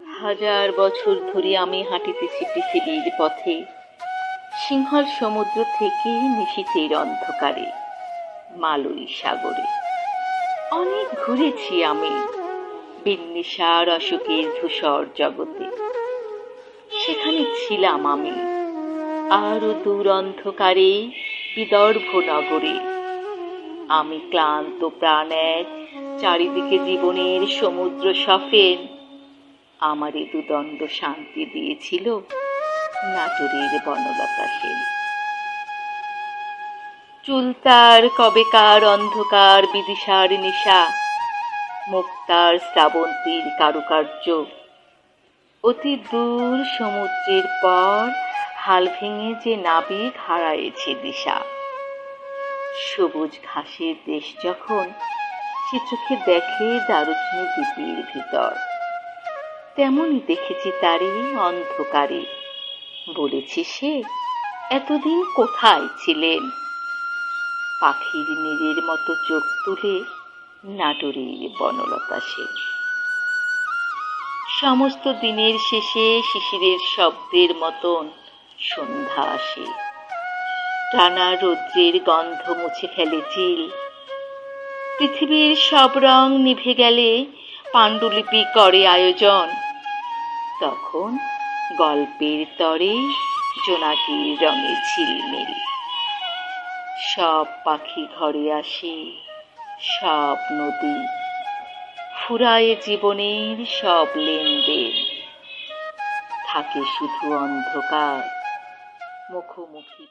হাজার বছর ধরে আমি হাঁটিতেছি পৃথিবীর পথে, সিংহল সমুদ্র থেকে নিশীথের অন্ধকারে, মালয়ী সাগরে। অনেক ঘুরেছি আমি বিন্নিসার অশোকের ধূসর জগতে। সেখানে ছিলাম আমি আরো দূর অন্ধকারে, বিদর্ভ নগরে। আমি ক্লান্ত প্রাণ এক, চারিদিকে জীবনের সমুদ্র সফেন। আমারে দুদণ্ড শান্তি দিয়েছিল নাটোরের বনলতা সেন। চুল তার কবেকার অন্ধকার বিদিশার নিশা, মুক্তার শ্রাবন্তীর কারুকার্য। অতি দূর সমুদ্রের পর হাল ভেঙে যে নাবিক হারায়েছে দিশা। সবুজ ঘাসের দেশ যখন সে চোখে দেখে দারুচিনি দ্বীপের ভিতর, তেমনই দেখেছি তারে অন্ধকারে। বলেছি সে এতদিন কোথায় ছিলেন, পাখির নীড়ের মতো চোখ তুলে নাটোরের বনলতা সেন। সমস্ত দিনের শেষে শিশিরের শব্দের মতন সন্ধ্যা আসে, টানা রৌদ্রের গন্ধ মুছে ফেলে চিল। পৃথিবীর সব রং নিভে গেলে পাণ্ডুলিপি করে আয়োজন, তখন গল্পের তরে জোনাকির রঙে ঝিলমিল। সব পাখি ঘরে আসে, সব নদী ফুরায় জীবনের সব লেনদেন। থাকে শুধু অন্ধকার মুখোমুখি।